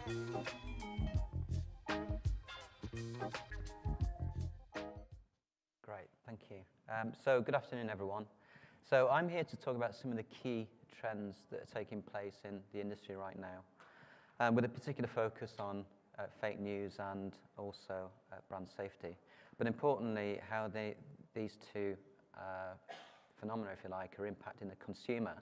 Great, thank you. So good afternoon, everyone. So I'm here to talk about some of the key trends that are taking place in the industry right now, with a particular focus on fake news and also brand safety. But importantly, how these two phenomena, if you like, are impacting the consumer.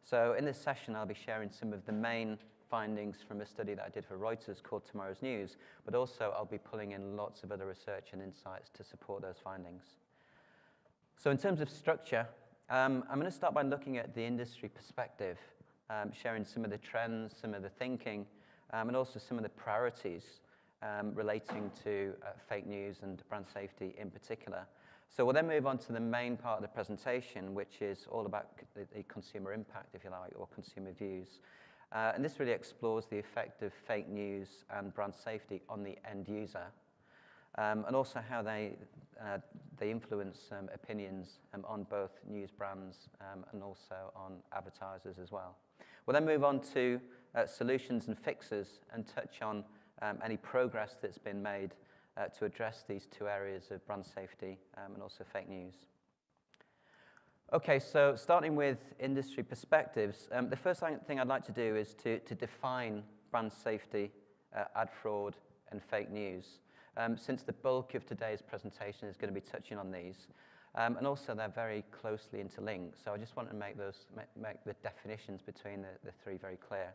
So in this session, I'll be sharing some of the main findings from a study that I did for Reuters called Tomorrow's News, but also I'll be pulling in lots of other research and insights to support those findings. So in terms of structure, I'm going to start by looking at the industry perspective, sharing some of the trends, some of the thinking, and also some of the priorities relating to fake news and brand safety in particular. So we'll then move on to the main part of the presentation, which is all about the consumer impact, if you like, or consumer views. And this really explores the effect of fake news and brand safety on the end user, and also how they influence opinions on both news brands and also on advertisers as well. We'll then move on to solutions and fixes and touch on any progress that's been made to address these two areas of brand safety and also fake news. Okay, so starting with industry perspectives, the first thing I'd like to do is to define brand safety, ad fraud, and fake news, since the bulk of today's presentation is going to be touching on these. And also they're very closely interlinked, so I just want to make the definitions between the three very clear.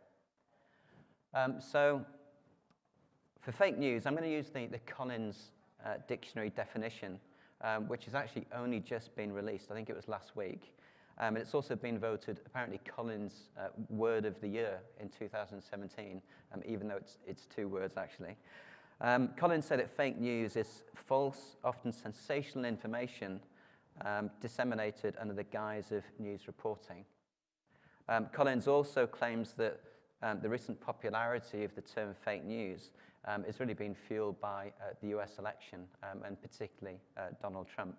So for fake news, I'm going to use the Collins dictionary definition, which has actually only just been released. I think it was last week. And it's also been voted, apparently, Collins Word of the Year in 2017, even though it's two words, actually. Collins said that fake news is false, often sensational information disseminated under the guise of news reporting. Collins also claims that the recent popularity of the term fake news is really being fueled by the US election, and particularly Donald Trump.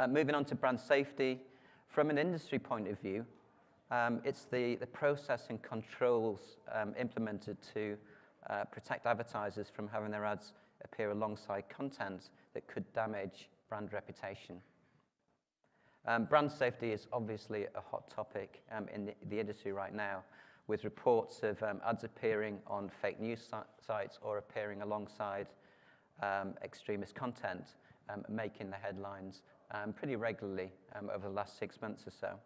Moving on to brand safety, from an industry point of view, it's the process and controls implemented to protect advertisers from having their ads appear alongside content that could damage brand reputation. Brand safety is obviously a hot topic in the industry right now, with reports of ads appearing on fake news sites or appearing alongside extremist content, making the headlines pretty regularly over the last 6 months or so.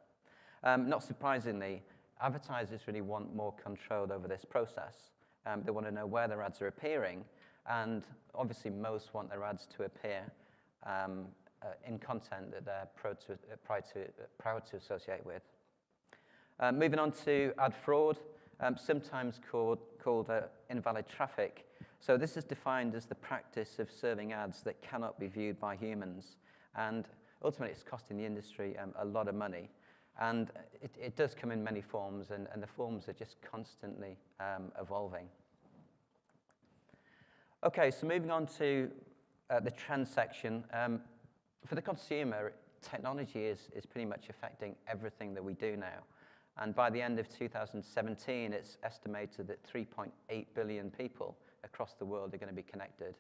Not surprisingly, advertisers really want more control over this process. They want to know where their ads are appearing, and obviously most want their ads to appear in content that they're proud to associate with. Moving on to ad fraud, sometimes called invalid traffic. So this is defined as the practice of serving ads that cannot be viewed by humans. And ultimately, it's costing the industry a lot of money. And it does come in many forms, and the forms are just constantly evolving. Okay, so moving on to the trend section. For the consumer, technology is pretty much affecting everything that we do now. And by the end of 2017, it's estimated that 3.8 billion people across the world are going to be connected.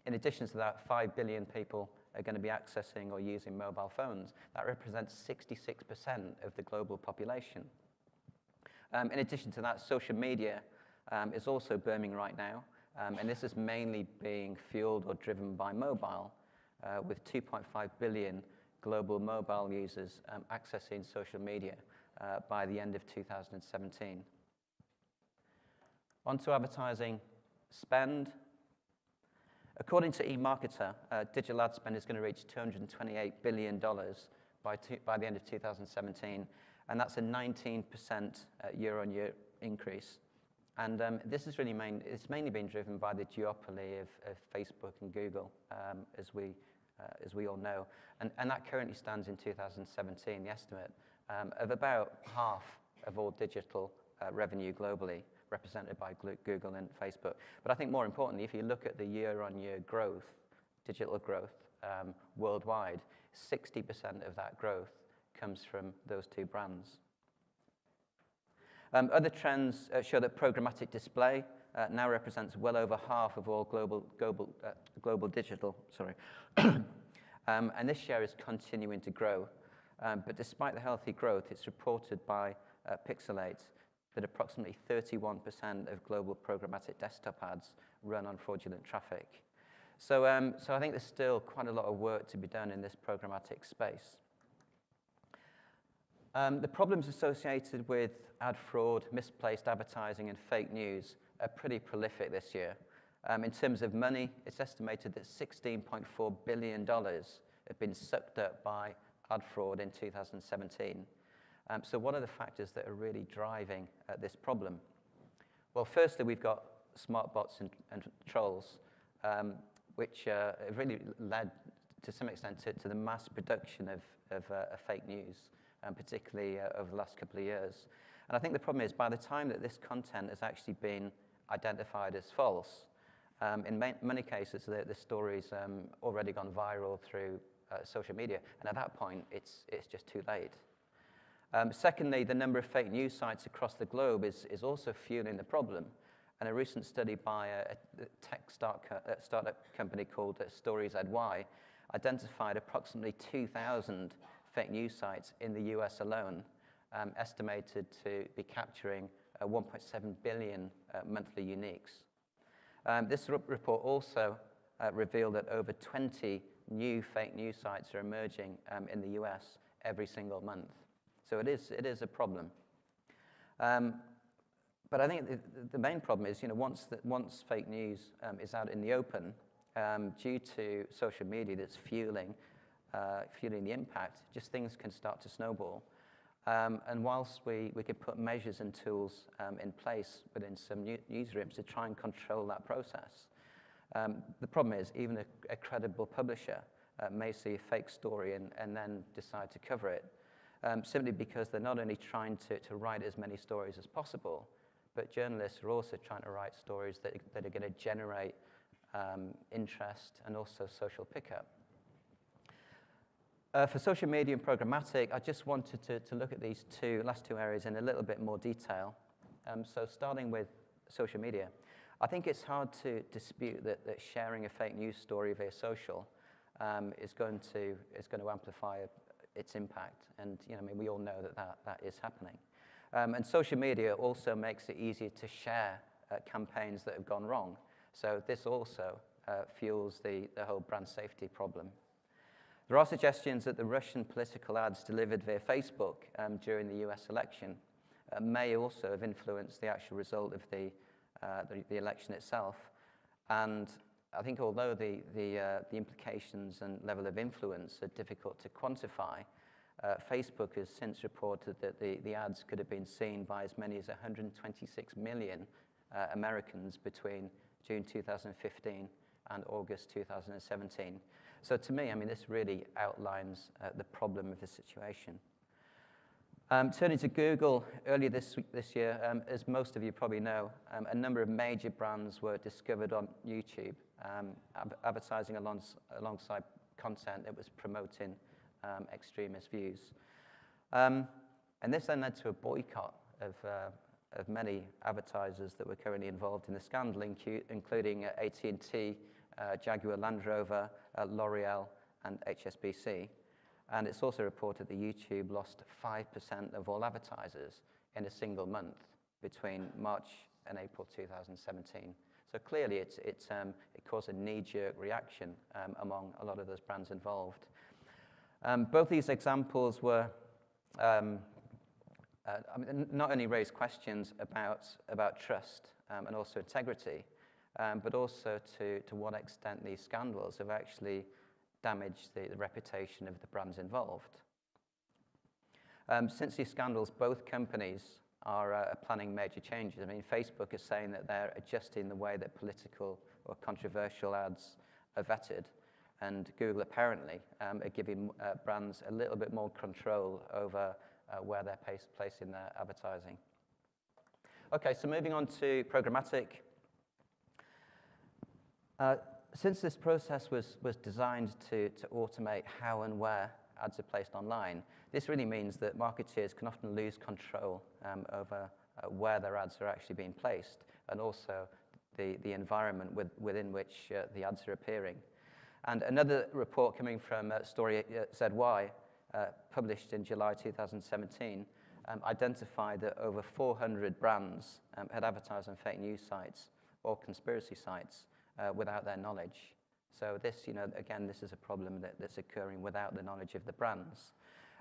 In addition to that, 5 billion people are going to be accessing or using mobile phones. That represents 66% of the global population. In addition to that, social media is also booming right now, and this is mainly being fueled or driven by mobile, with 2.5 billion global mobile users accessing social media by the end of 2017. On to advertising spend. According to eMarketer, digital ad spend is going to reach $228 billion by the end of 2017, and that's a 19% year-on-year increase. And this is really it's mainly been driven by the duopoly of Facebook and Google, as we all know. And that currently stands in 2017, the estimate, of about half of all digital revenue globally, represented by Google and Facebook. But I think more importantly, if you look at the year-on-year growth, digital growth worldwide, 60% of that growth comes from those two brands. Other trends show that programmatic display now represents well over half of all global digital. Sorry. And this share is continuing to grow. But despite the healthy growth, it's reported by Pixalate that approximately 31% of global programmatic desktop ads run on fraudulent traffic. So I think there's still quite a lot of work to be done in this programmatic space. The problems associated with ad fraud, misplaced advertising, and fake news are pretty prolific this year. In terms of money, it's estimated that $16.4 billion have been sucked up by ad fraud in 2017. So what are the factors that are really driving this problem? Well, firstly, we've got smart bots and trolls, which have really led, to some extent, to the mass production of fake news, particularly over the last couple of years. And I think the problem is, by the time that this content has actually been identified as false, in many cases, the story's already gone viral through social media, and at that point, it's just too late. Secondly, the number of fake news sites across the globe is also fueling the problem. And a recent study by a tech startup company called StoriesNY identified approximately 2,000 fake news sites in the US alone, estimated to be capturing 1.7 billion monthly uniques. This report also revealed that over 20 new fake news sites are emerging in the US every single month. So it is a problem. But I think the main problem is, once fake news is out in the open, due to social media that's fueling the impact, just things can start to snowball. And whilst we could put measures and tools in place within some newsrooms to try and control that process, the problem is even a credible publisher may see a fake story and then decide to cover it, simply because they're not only trying to write as many stories as possible, but journalists are also trying to write stories that are going to generate interest and also social pickup. For social media and programmatic, I just wanted to look at these last two areas in a little bit more detail. So starting with social media, I think it's hard to dispute that sharing a fake news story via social is going to amplify its impact. And we all know that is happening. And social media also makes it easier to share campaigns that have gone wrong. So this also fuels the whole brand safety problem. There are suggestions that the Russian political ads delivered via Facebook during the US election may also have influenced the actual result of the election itself. And I think although the implications and level of influence are difficult to quantify, Facebook has since reported that the ads could have been seen by as many as 126 million Americans between June 2015 and August 2017. So to me, this really outlines the problem of the situation. Turning to Google, earlier this year, as most of you probably know, a number of major brands were discovered on YouTube, advertising alongside content that was promoting extremist views. And this then led to a boycott of many advertisers that were currently involved in the scandal, including AT&T, Jaguar Land Rover, L'Oreal, and HSBC. And it's also reported that YouTube lost 5% of all advertisers in a single month between March and April 2017. So clearly, it caused a knee-jerk reaction among a lot of those brands involved. Both these examples were not only raised questions about trust and also integrity, but also to what extent these scandals have actually damaged the reputation of the brands involved. Since these scandals, both companies are planning major changes. Facebook is saying that they're adjusting the way that political or controversial ads are vetted, and Google apparently are giving brands a little bit more control over where they're placing their advertising. Okay, so moving on to programmatic. Since this process was designed to automate how and where ads are placed online, this really means that marketeers can often lose control over where their ads are actually being placed, and also the environment within which the ads are appearing. And another report coming from Story ZY, published in July 2017, identified that over 400 brands had advertised on fake news sites or conspiracy sites without their knowledge. So this, again, this is a problem that's occurring without the knowledge of the brands.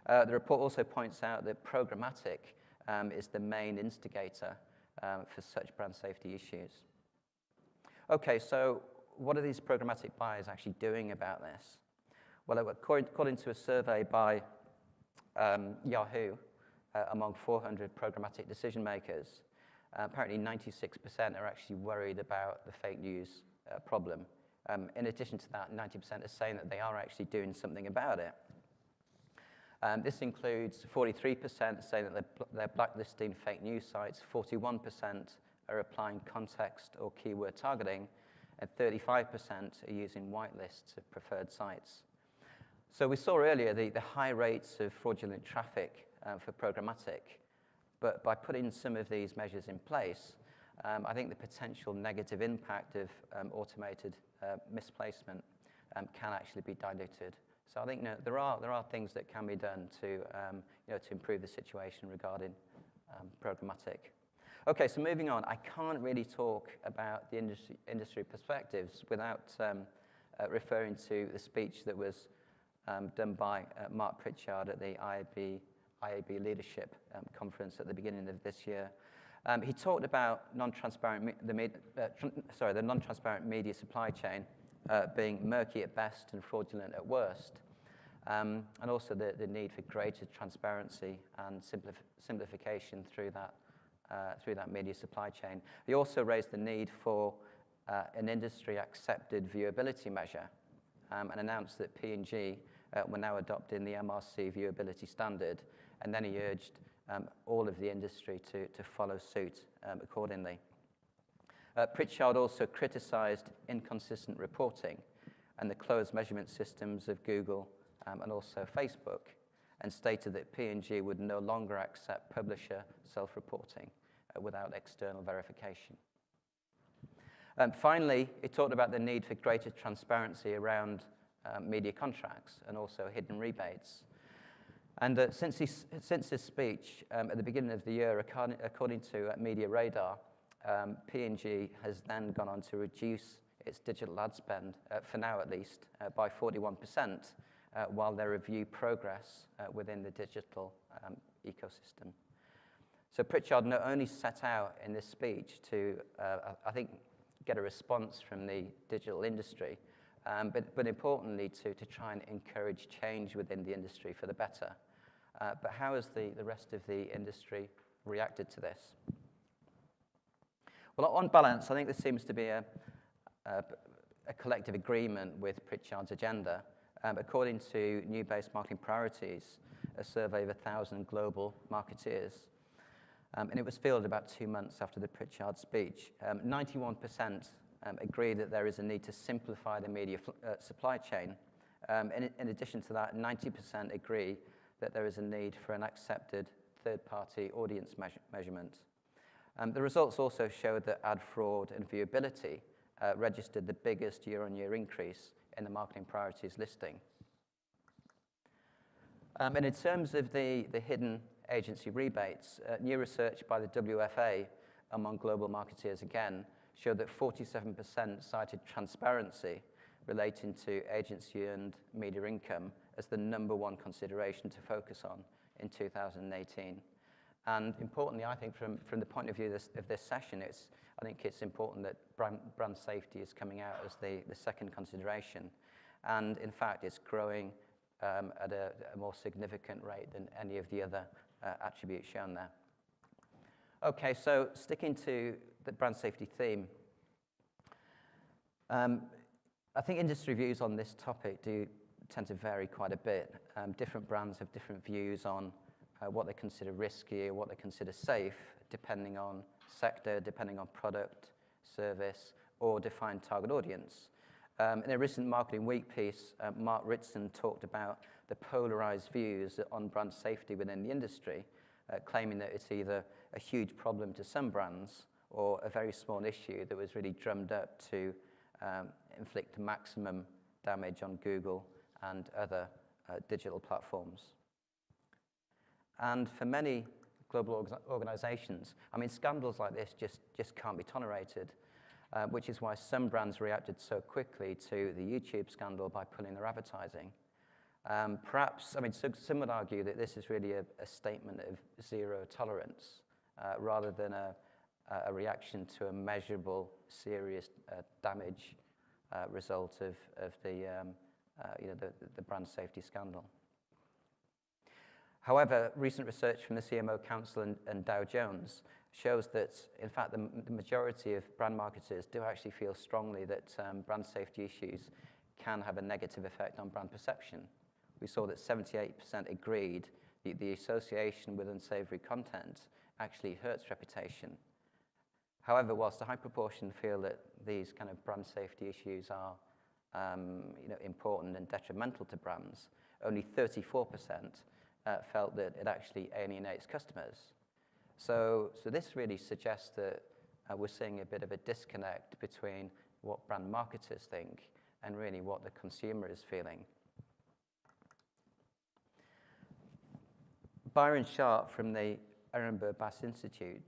The report also points out that programmatic is the main instigator for such brand safety issues. Okay, so what are these programmatic buyers actually doing about this? Well, according to a survey by Yahoo among 400 programmatic decision makers, apparently 96% are actually worried about the fake news problem. In addition to that, 90% are saying that they are actually doing something about it. This includes 43% saying that they're blacklisting fake news sites, 41% are applying context or keyword targeting, and 35% are using whitelists of preferred sites. So we saw earlier the high rates of fraudulent traffic for programmatic, but by putting some of these measures in place, I think the potential negative impact of automated misplacement can actually be diluted. So I think there are things that can be done to improve the situation regarding programmatic. Okay, so moving on, I can't really talk about the industry perspectives without referring to the speech that was done by Mark Pritchard at the IAB Leadership Conference at the beginning of this year. He talked about the non-transparent media supply chain being murky at best and fraudulent at worst, and also the need for greater transparency and simplification through that media supply chain. He also raised the need for an industry-accepted viewability measure and announced that P&G were now adopting the MRC viewability standard, and then he urged all of the industry to follow suit accordingly. Pritchard also criticized inconsistent reporting and the closed measurement systems of Google and also Facebook, and stated that P&G would no longer accept publisher self-reporting without external verification. Finally, he talked about the need for greater transparency around media contracts and also hidden rebates. And since his speech at the beginning of the year, according to Media Radar, P&G has then gone on to reduce its digital ad spend, for now at least, by 41%, while they review progress within the digital ecosystem. So Pritchard not only set out in this speech to, I think, get a response from the digital industry, but importantly to try and encourage change within the industry for the better. But how has the rest of the industry reacted to this? Well, on balance, I think there seems to be a collective agreement with Pritchard's agenda. According to New Base Marketing Priorities, a survey of 1,000 global marketeers, and it was fielded about 2 months after the Pritchard speech, 91% agree that there is a need to simplify the media supply chain. In addition to that, 90% agree that there is a need for an accepted third-party audience measurement. The results also showed that ad fraud and viewability registered the biggest year-on-year increase in the marketing priorities listing. And in terms of the hidden agency rebates, new research by the WFA among global marketeers again showed that 47% cited transparency relating to agency-earned media income as the #1 consideration to focus on in 2018. And importantly, I think from the point of view of this session, I think it's important that brand safety is coming out as the second consideration. And in fact, it's growing at a more significant rate than any of the other attributes shown there. Okay, so sticking to the brand safety theme, I think industry views on this topic do tend to vary quite a bit. Different brands have different views on what they consider risky or what they consider safe, depending on sector, depending on product, service, or defined target audience. In a recent Marketing Week piece, Mark Ritson talked about the polarized views on brand safety within the industry, claiming that it's either a huge problem to some brands or a very small issue that was really drummed up to inflict maximum damage on Google and other digital platforms. And for many global organizations, I mean, scandals like this just can't be tolerated, which is why some brands reacted so quickly to the YouTube scandal by pulling their advertising. Perhaps, I mean, some would argue that this is really a statement of zero tolerance rather than a reaction to a measurable, serious damage result of the brand safety scandal. However, recent research from the CMO Council and Dow Jones shows that, in fact, the majority of brand marketers do actually feel strongly that brand safety issues can have a negative effect on brand perception. We saw that 78% agreed the association with unsavory content actually hurts reputation. However, whilst a high proportion feel that these kind of brand safety issues are important and detrimental to brands, only 34% felt that it actually alienates customers. So this really suggests that we're seeing a bit of a disconnect between what brand marketers think and really what the consumer is feeling. Byron Sharp from the Ehrenberg Bass Institute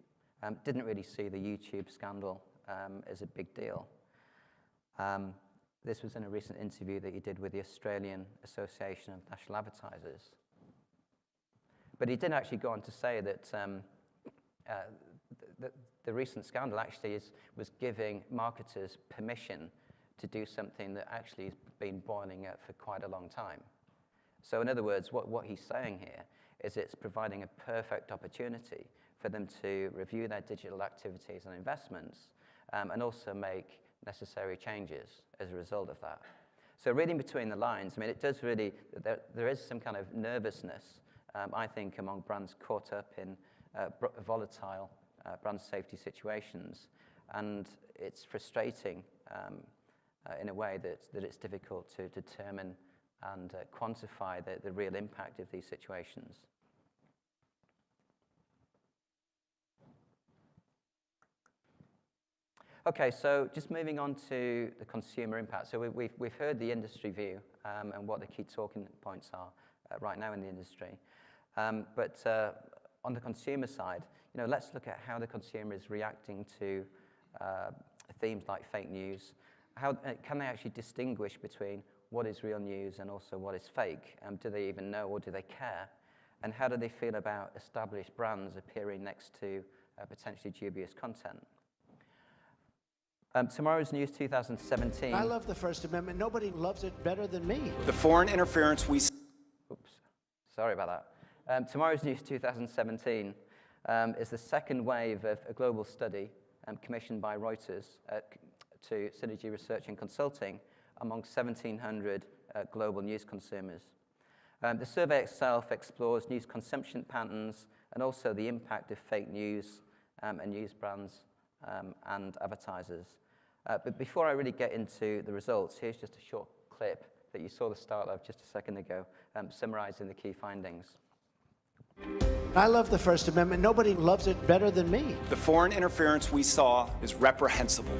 didn't really see the YouTube scandal as a big deal. This was in a recent interview that he did with the Australian Association of National Advertisers. But he did actually go on to say that the recent scandal actually was giving marketers permission to do something that actually has been boiling up for quite a long time. So in other words, what he's saying here is it's providing a perfect opportunity for them to review their digital activities and investments and also make necessary changes as a result of that. So reading between the lines, I mean, it does really, there is some kind of nervousness, I think, among brands caught up in volatile brand safety situations. And it's frustrating in a way that it's difficult to determine and quantify the real impact of these situations. Okay, so just moving on to the consumer impact. So we've heard the industry view and what the key talking points are right now in the industry. But on the consumer side, let's look at how the consumer is reacting to themes like fake news. How can they actually distinguish between what is real news and also what is fake? Do they even know, or do they care? And how do they feel about established brands appearing next to potentially dubious content? Tomorrow's News 2017. I love the First Amendment. Nobody loves it better than me. The foreign interference we... Oops, sorry about that. Tomorrow's News 2017 is the second wave of a global study commissioned by Reuters to Synergy Research and Consulting among 1,700 global news consumers. The survey itself explores news consumption patterns and also the impact of fake news and news brands and advertisers. But before I really get into the results, here's just a short clip that you saw the start of just a second ago, summarizing the key findings. I love the First Amendment. Nobody loves it better than me. The foreign interference we saw is reprehensible.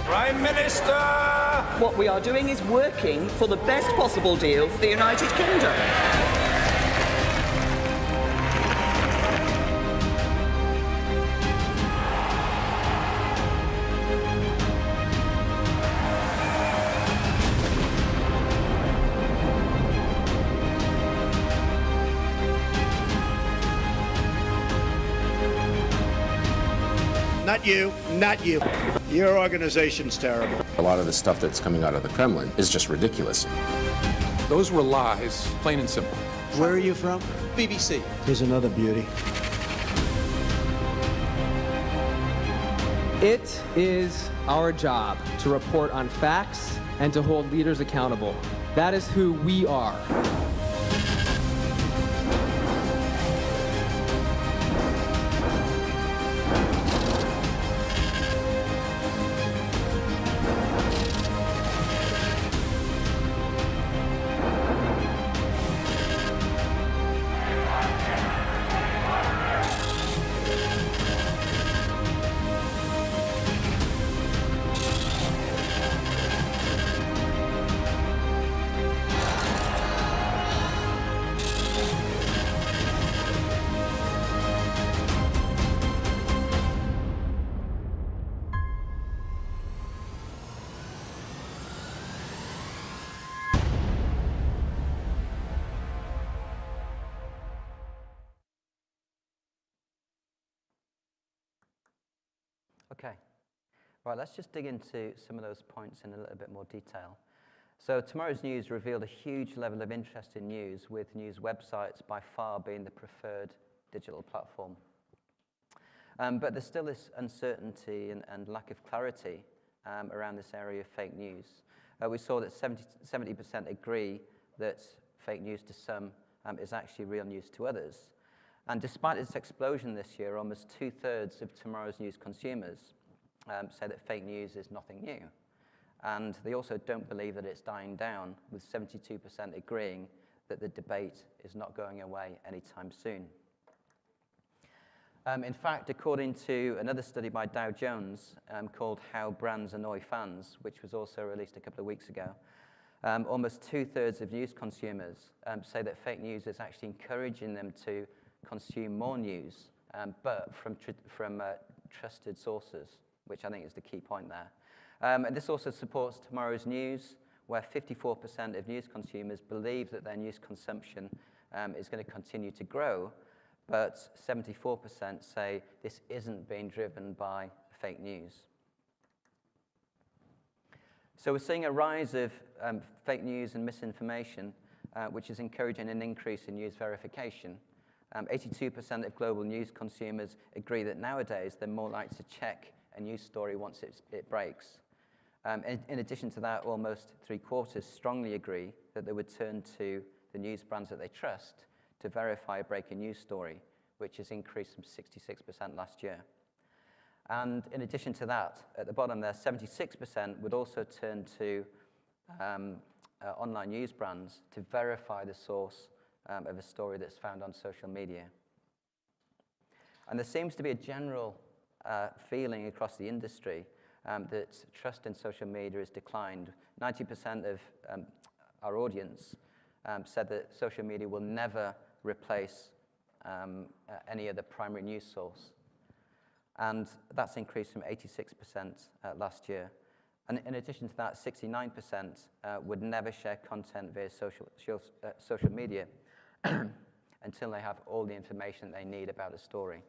Prime Minister! What we are doing is working for the best possible deal for the United Kingdom. Not you, not you. Your organization's terrible. A lot of the stuff that's coming out of the Kremlin is just ridiculous. Those were lies, plain and simple. Where are you from? BBC. Here's another beauty. It is our job to report on facts and to hold leaders accountable. That is who we are. Okay. Right, let's just dig into some of those points in a little bit more detail. So tomorrow's news revealed a huge level of interest in news, with news websites by far being the preferred digital platform. But there's still this uncertainty and lack of clarity around this area of fake news. We saw that 70% agree that fake news to some is actually real news to others. And despite its explosion this year, almost 2/3 of tomorrow's news consumers say that fake news is nothing new. And they also don't believe that it's dying down, with 72% agreeing that the debate is not going away anytime soon. In fact, according to another study by Dow Jones called How Brands Annoy Fans, which was also released a couple of weeks ago, almost 2/3 of news consumers say that fake news is actually encouraging them to consume more news, but from trusted sources, which I think is the key point there. And this also supports tomorrow's news, where 54% of news consumers believe that their news consumption is going to continue to grow, but 74% say this isn't being driven by fake news. So we're seeing a rise of fake news and misinformation, which is encouraging an increase in news verification. 82% of global news consumers agree that nowadays they're more likely to check a news story once it breaks. In addition to that, almost 3/4 strongly agree that they would turn to the news brands that they trust to verify a breaking news story, which has increased from 66% last year. And in addition to that, at the bottom there, 76% would also turn to online news brands to verify the source of a story that's found on social media. And there seems to be a general feeling across the industry that trust in social media has declined. 90% of our audience said that social media will never replace any other primary news source. And that's increased from 86% last year. And in addition to that, 69% would never share content via social media until they have all the information they need about a story.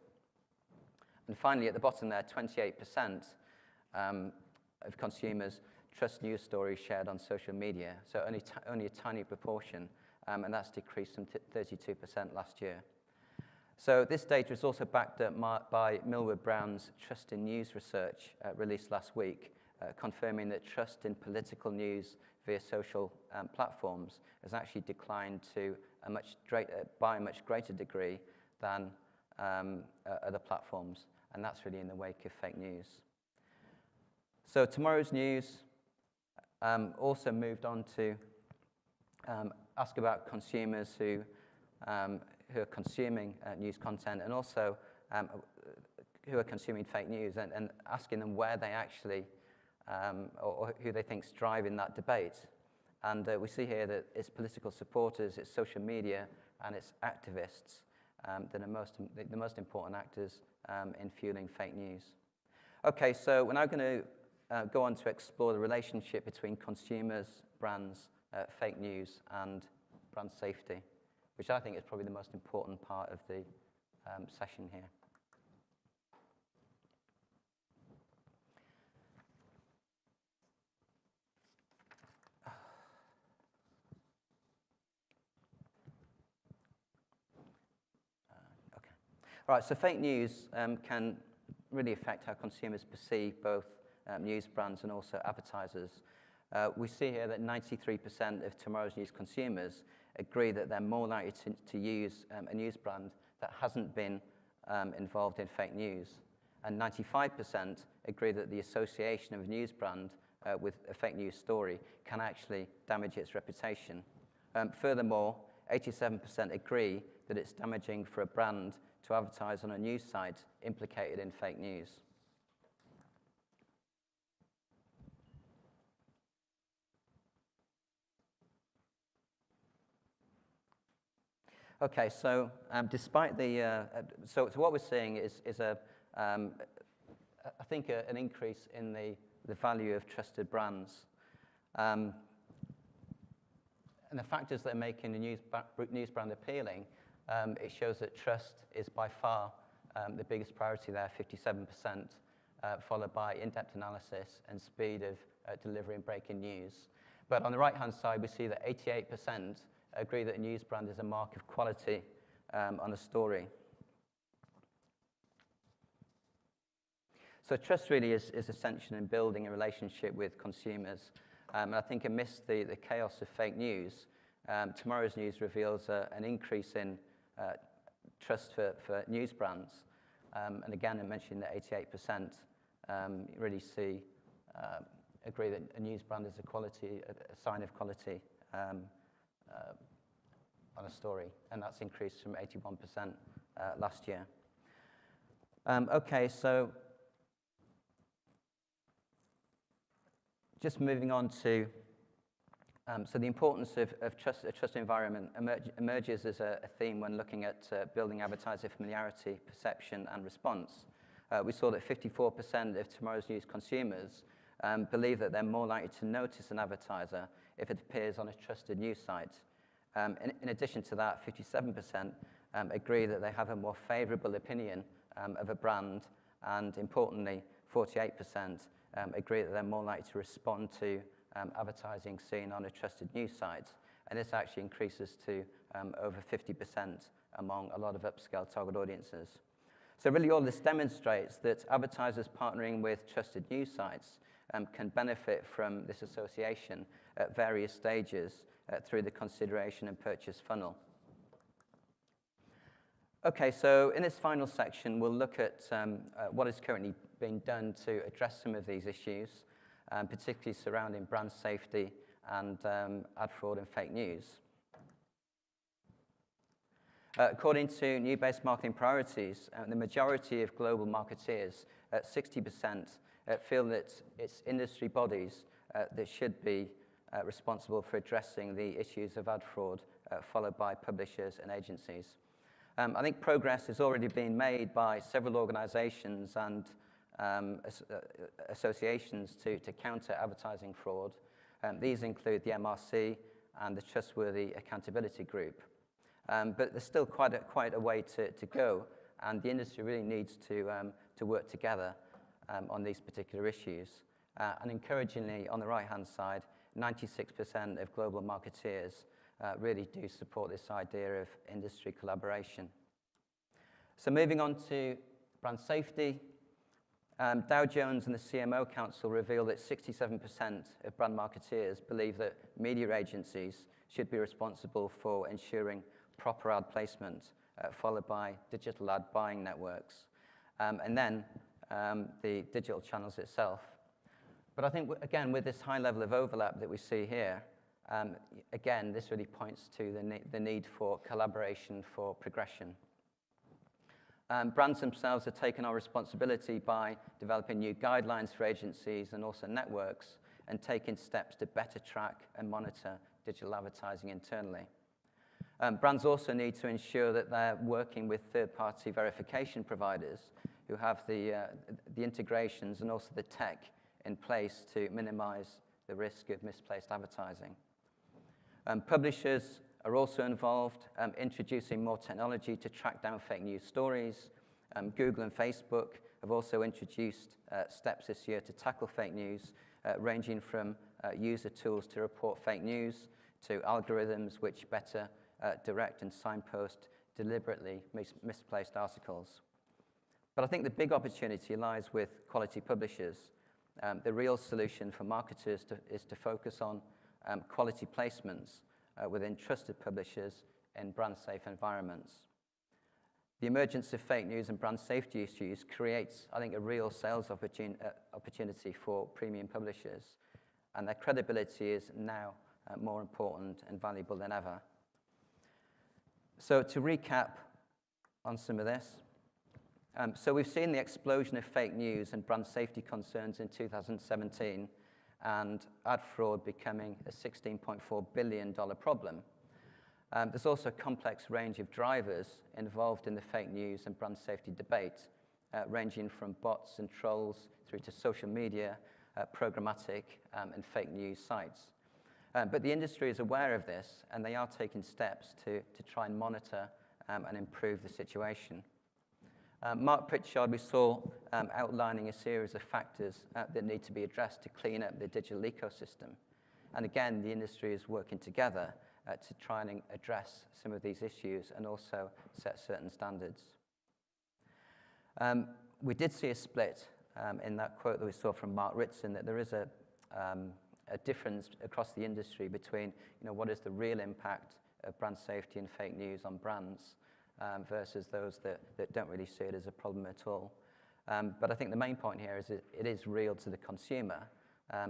And finally, at the bottom there, 28% of consumers trust news stories shared on social media, so only a tiny proportion, and that's decreased from 32% last year. So this data is also backed up by Millward Brown's Trust in News research released last week, confirming that trust in political news via social platforms has actually declined to by a much greater degree than other platforms, and that's really in the wake of fake news. So tomorrow's news also moved on to ask about consumers who are consuming news content, and also who are consuming fake news, and asking them where they actually, or who they think is driving that debate. And we see here that it's political supporters, it's social media, and it's activists that are the most important actors in fueling fake news. Okay, so we're now going to go on to explore the relationship between consumers, brands, fake news, and brand safety, which I think is probably the most important part of the session here. All right, so fake news can really affect how consumers perceive both news brands and also advertisers. we see here that 93% of tomorrow's news consumers agree that they're more likely to use a news brand that hasn't been involved in fake news. And 95% agree that the association of a news brand with a fake news story can actually damage its reputation. Furthermore, 87% agree that it's damaging for a brand to advertise on a news site implicated in fake news. Okay, so despite the, so what we're seeing is I think an increase in the value of trusted brands. And the factors that are making the news brand appealing, it shows that trust is by far the biggest priority there, 57%, followed by in-depth analysis and speed of delivering breaking news. But on the right-hand side, we see that 88% agree that a news brand is a mark of quality on a story. So trust really is essential in building a relationship with consumers. And I think amidst the chaos of fake news, tomorrow's news reveals an increase in trust for news brands. And again, I mentioned that 88% really agree that a news brand is a sign of quality on a story, and that's increased from 81% last year. Okay, so just moving on to, so the importance of a trust environment emerges as a theme when looking at building advertiser familiarity, perception, and response. We saw that 54% of tomorrow's news consumers believe that they're more likely to notice an advertiser if it appears on a trusted news site. In addition to that, 57% agree that they have a more favorable opinion of a brand, and importantly, 48% agree that they're more likely to respond to advertising seen on a trusted news site. And this actually increases to over 50% among a lot of upscale target audiences. So really all this demonstrates that advertisers partnering with trusted news sites can benefit from this association at various stages through the consideration and purchase funnel. Okay, so in this final section, we'll look at what is currently being done to address some of these issues, particularly surrounding brand safety and ad fraud and fake news. According to New-Based Marketing Priorities, the majority of global marketeers, 60%, feel that it's industry bodies that should be responsible for addressing the issues of ad fraud, followed by publishers and agencies. I think progress has already been made by several organizations and associations to counter advertising fraud. These include the MRC and the Trustworthy Accountability Group. But there's still quite a way to go, and the industry really needs to work together on these particular issues. And encouragingly, on the right-hand side, 96% of global marketeers really do support this idea of industry collaboration. So moving on to brand safety, Dow Jones and the CMO Council reveal that 67% of brand marketeers believe that media agencies should be responsible for ensuring proper ad placement, followed by digital ad buying networks, and then the digital channels itself. But I think, again, with this high level of overlap that we see here, again, this really points to the need for collaboration for progression. Brands themselves have taken our responsibility by developing new guidelines for agencies and also networks, and taking steps to better track and monitor digital advertising internally. Brands also need to ensure that they're working with third-party verification providers who have the integrations and also the tech in place to minimize the risk of misplaced advertising. Publishers are also involved, introducing more technology to track down fake news stories. Google and Facebook have also introduced steps this year to tackle fake news, ranging from user tools to report fake news to algorithms which better direct and signpost deliberately misplaced articles. But I think the big opportunity lies with quality publishers. The real solution for marketers is to focus on quality placements within trusted publishers in brand-safe environments. The emergence of fake news and brand safety issues creates, I think, a real sales opportunity for premium publishers, and their credibility is now more important and valuable than ever. So to recap on some of this, so we've seen the explosion of fake news and brand safety concerns in 2017, and ad fraud becoming a $16.4 billion problem. There's also a complex range of drivers involved in the fake news and brand safety debate, ranging from bots and trolls through to social media, programmatic, and fake news sites. But the industry is aware of this, and they are taking steps to try and monitor and improve the situation. Mark Pritchard, we saw outlining a series of factors that need to be addressed to clean up the digital ecosystem. And again, the industry is working together to try and address some of these issues and also set certain standards. We did see a split in that quote that we saw from Mark Ritson, that there is a difference across the industry between what is the real impact of brand safety and fake news on brands versus those that don't really see it as a problem at all. But I think the main point here is that it is real to the consumer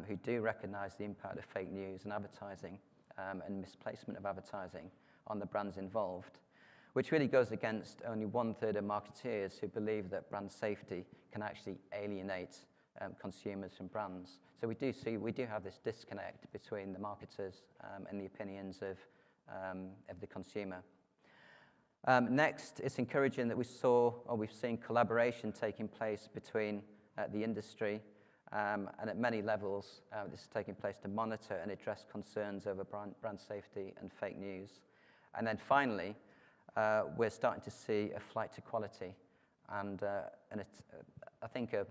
who do recognize the impact of fake news and advertising and misplacement of advertising on the brands involved, which really goes against only 1/3 of marketeers who believe that brand safety can actually alienate consumers from brands. So we do have this disconnect between the marketers and the opinions of the consumer. Next, it's encouraging that we've seen collaboration taking place between the industry and at many levels. This is taking place to monitor and address concerns over brand safety and fake news. And then finally, we're starting to see a flight to quality and I think a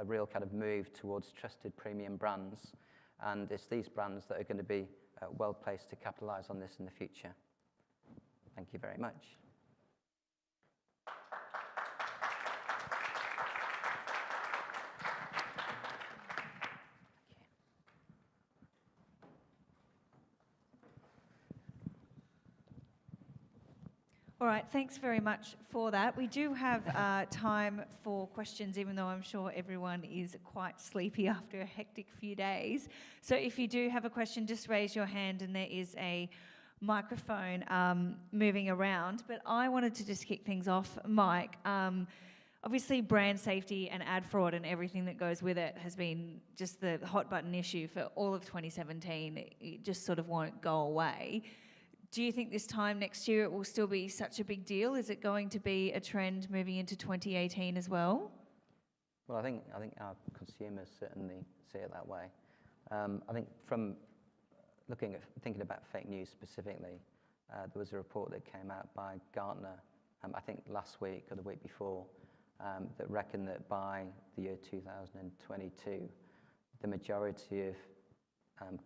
real kind of move towards trusted premium brands. And it's these brands that are going to be well placed to capitalize on this in the future. Thank you very much. All right, thanks very much for that. We do have time for questions, even though I'm sure everyone is quite sleepy after a hectic few days. So if you do have a question, just raise your hand and there is a microphone moving around. But I wanted to just kick things off, Mike. Obviously, brand safety and ad fraud and everything that goes with it has been just the hot button issue for all of 2017. It just sort of won't go away. Do you think this time next year it will still be such a big deal? Is it going to be a trend moving into 2018 as well? Well, I think our consumers certainly see it that way. I think from thinking about fake news specifically, there was a report that came out by Gartner, I think last week or the week before, that reckoned that by the year 2022, the majority of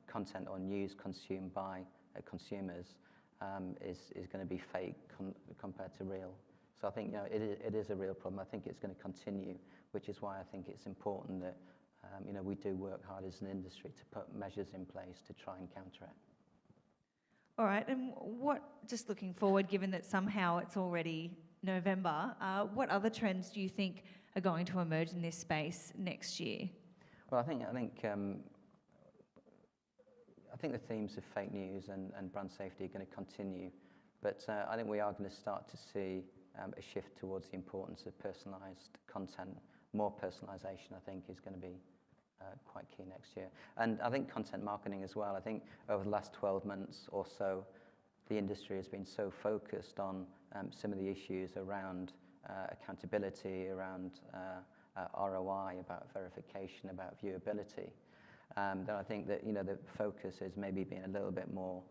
content or news consumed by consumers is going to be fake compared to real. So I think it is a real problem. I think it's going to continue, which is why I think it's important that we do work hard as an industry to put measures in place to try and counter it. All right, and just looking forward, given that somehow it's already November, what other trends do you think are going to emerge in this space next year? Well, I think the themes of fake news and brand safety are going to continue, but I think we are going to start to see a shift towards the importance of personalised content. More personalisation, I think, is going to be quite key next year. And I think content marketing as well. I think over the last 12 months or so, the industry has been so focused on some of the issues around accountability, around ROI, about verification, about viewability. Then I think that the focus has maybe been a little bit more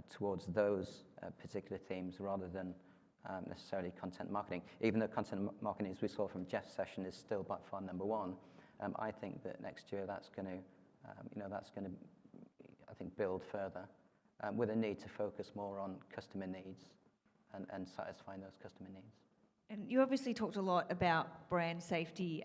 towards those particular themes rather than necessarily content marketing. Even though content marketing, as we saw from Jeff's session, is still by far number one, I think that next year that's going to I think build further with a need to focus more on customer needs and satisfying those customer needs. And you obviously talked a lot about brand safety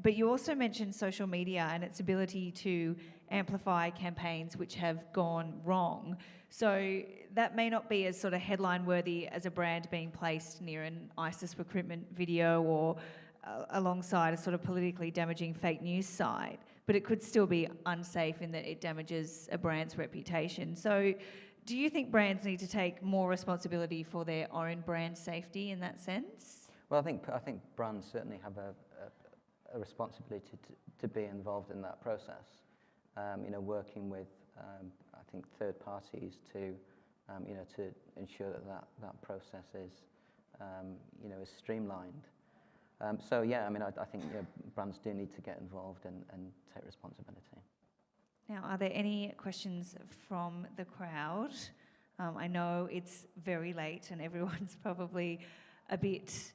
But you also mentioned social media and its ability to amplify campaigns which have gone wrong. So that may not be as sort of headline worthy as a brand being placed near an ISIS recruitment video or alongside a sort of politically damaging fake news site, but it could still be unsafe in that it damages a brand's reputation. So do you think brands need to take more responsibility for their own brand safety in that sense? Well, I think brands certainly have a responsibility to be involved in that process. Working with I think third parties to to ensure that process is is streamlined. So yeah, I mean, I think brands do need to get involved and take responsibility. Now, are there any questions from the crowd? I know it's very late and everyone's probably a bit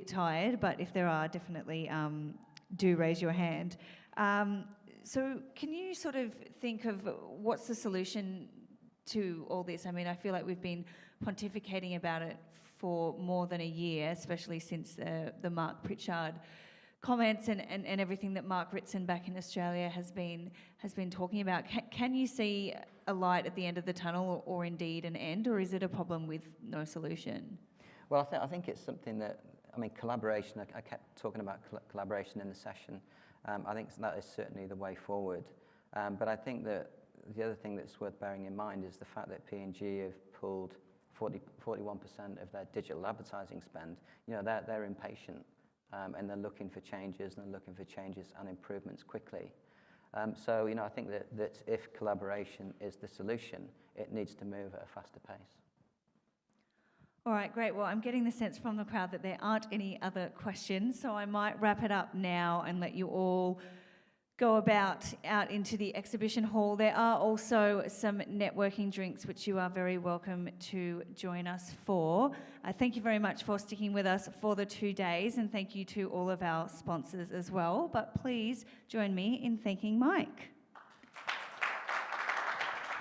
tired, but if there are, definitely do raise your hand. So can you sort of think of what's the solution to all this? I mean, I feel like we've been pontificating about it for more than a year, especially since the Mark Pritchard comments and everything that Mark Ritson back in Australia has been talking about. Can you see a light at the end of the tunnel, or indeed an end, or is it a problem with no solution? Well, I think it's something that, I mean, collaboration, I kept talking about collaboration in the session. I think that is certainly the way forward. But I think that the other thing that's worth bearing in mind is the fact that P&G have pulled 41% of their digital advertising spend. They're impatient, and they're looking for changes, and improvements quickly. So, I think that if collaboration is the solution, it needs to move at a faster pace. All right, great. Well, I'm getting the sense from the crowd that there aren't any other questions, so I might wrap it up now and let you all go out into the exhibition hall. There are also some networking drinks which you are very welcome to join us for. Thank you very much for sticking with us for the 2 days, and thank you to all of our sponsors as well. But please join me in thanking Mike.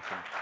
Okay.